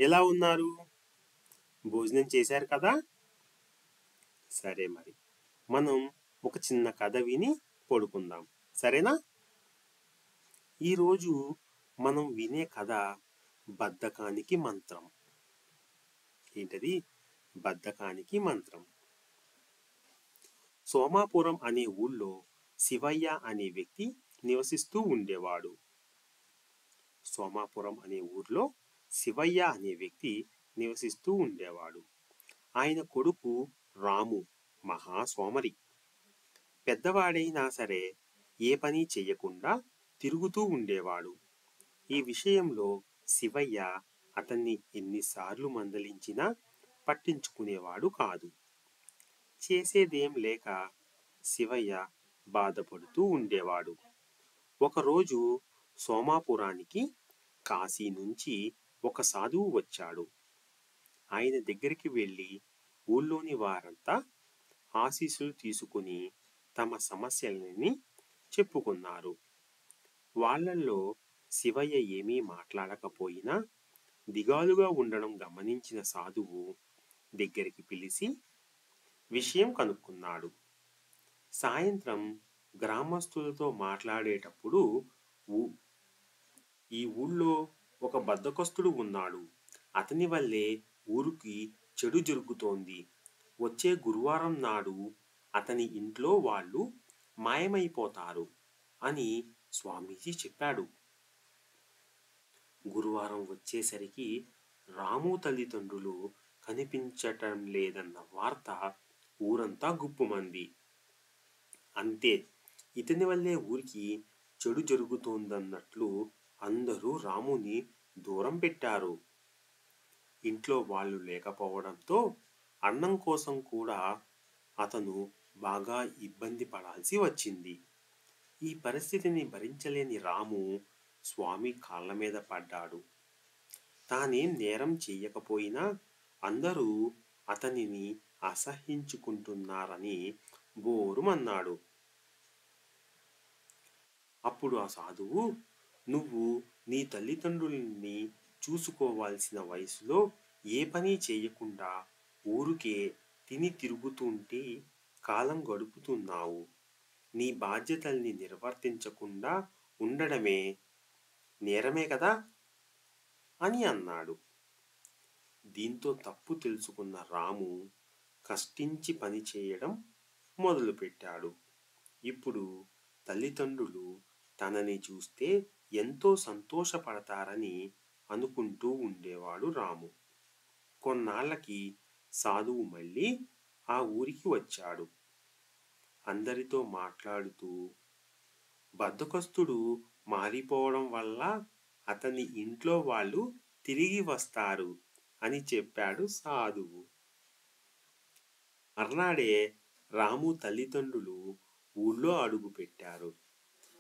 ఎలా ఉన్నారు? భోజనం చేశారు కదా? సరే మరి మనం ఒక చిన్న కథ విని పడుకుందాం. సరేనా? ఈరోజు మనం వినే కథ బద్ధకానికి మంత్రం. ఏంటది? బద్ధకానికి మంత్రం. సోమాపురం అనే ఊళ్ళో శివయ్య అనే వ్యక్తి నివసిస్తూ ఉండేవాడు. సోమాపురం అనే ఊర్లో శివయ్య అనే వ్యక్తి నివసిస్తూ ఉండేవాడు. ఆయన కొడుకు రాము మహా సోమరి. పెద్దవాడైనా సరే ఏ పని చెయ్యకుండా తిరుగుతూ ఉండేవాడు. ఈ విషయంలో శివయ్య అతన్ని ఎన్నిసార్లు మందలించినా పట్టించుకునేవాడు కాదు. చేసేదేం లేక శివయ్య బాధపడుతూ ఉండేవాడు. ఒకరోజు సోమాపురానికి కాశీ నుంచి ఒక సాధువు వచ్చాడు. ఆయన దగ్గరికి వెళ్ళి ఊళ్ళోని వారంతా ఆశీస్సులు తీసుకుని తమ సమస్యలని చెప్పుకున్నారు. వాళ్ళల్లో శివయ్య ఏమీ మాట్లాడకపోయినా దిగాలుగా ఉండడం గమనించిన సాధువు దగ్గరికి పిలిచి విషయం కనుక్కున్నాడు. సాయంత్రం గ్రామస్తులతో మాట్లాడేటప్పుడు ఈ ఊళ్ళో ఒక బద్ధకస్తుడు ఉన్నాడు. అతని వల్లే ఊరికి చెడు జరుగుతోంది. వచ్చే గురువారం నాడు అతని ఇంట్లో వాళ్ళు మాయమైపోతారు అని స్వామీజీ చెప్పాడు. గురువారం వచ్చేసరికి రాము తల్లిదండ్రులు కనిపించటం లేదన్న వార్త ఊరంతా గుప్పుమంది. అంతే, ఇతని వల్లే ఊరికి చెడు జరుగుతోందన్నట్లు అందరూ రాముని దూరం పెట్టారు. ఇంట్లో వాళ్ళు లేకపోవడంతో అన్నం కోసం కూడా అతను బాగా ఇబ్బంది పడాల్సి వచ్చింది. ఈ పరిస్థితిని భరించలేని రాము స్వామి కాళ్ళ మీద పడ్డాడు. తానేం నేరం చెయ్యకపోయినా అందరూ అతనిని అసహ్యించుకుంటున్నారని బోరుమన్నాడు. అప్పుడు ఆ సాధువు, నువ్వు నీ తల్లిదండ్రుల్ని చూసుకోవాల్సిన వయసులో ఏ పని చేయకుండా ఊరికే తిని తిరుగుతుంటే కాలం గడుపుతున్నావు. నీ బాధ్యతల్ని నిర్వర్తించకుండా ఉండడమే నేరమే కదా అని అన్నాడు. దీంతో తప్పు తెలుసుకున్న రాము కష్టించి పని చేయడం మొదలుపెట్టాడు. ఇప్పుడు తల్లిదండ్రులు తనని చూస్తే ఎంతో సంతోషపడతారని అనుకుంటూ ఉండేవాడు రాము. కొన్నాళ్ళకి సాధువు మళ్ళీ ఆ ఊరికి వచ్చాడు. అందరితో మాట్లాడుతూ బద్ధకస్తుడు మారిపోవడం వల్ల అతని ఇంట్లో వాళ్ళు తిరిగి వస్తారు అని చెప్పాడు సాధువు. మర్నాడే రాము తల్లిదండ్రులు ఊళ్ళో అడుగు పెట్టారు.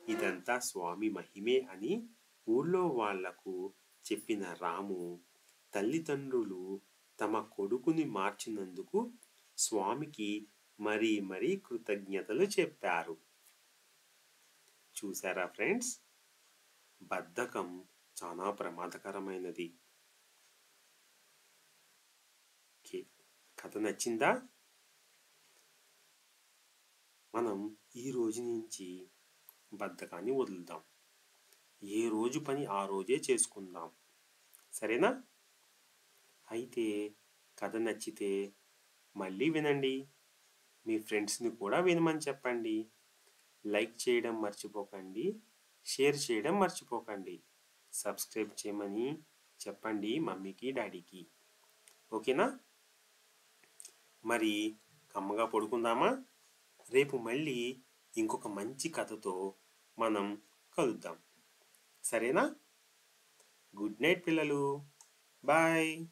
ఇదంతా స్వామి మహిమే అని ఊళ్ళో వాళ్లకు చెప్పిన రాము తల్లిదండ్రులు తమ కొడుకుని మార్చినందుకు స్వామికి మరీ మరీ కృతజ్ఞతలు చెప్పారు. చూసారా ఫ్రెండ్స్, బద్ధకం చాలా ప్రమాదకరమైనది. కథ నచ్చిందా? మనం ఈ రోజు నుంచి బద్ధకాన్ని వదులుదాం. ఏ రోజు పని ఆ రోజే చేసుకుందాం. సరేనా? అయితే కథ నచ్చితే మళ్ళీ వినండి. మీ ఫ్రెండ్స్ని కూడా వినమని చెప్పండి. లైక్ చేయడం మర్చిపోకండి. షేర్ చేయడం మర్చిపోకండి. సబ్స్క్రైబ్ చేయమని చెప్పండి మమ్మీకి డాడీకి. ఓకేనా? మరి కమ్మగా పడుకుందామా? రేపు మళ్ళీ ఇంకొక మంచి కథతో మనం కలుద్దాం. సరేనా? గుడ్ నైట్ పిల్లలు. బాయ్.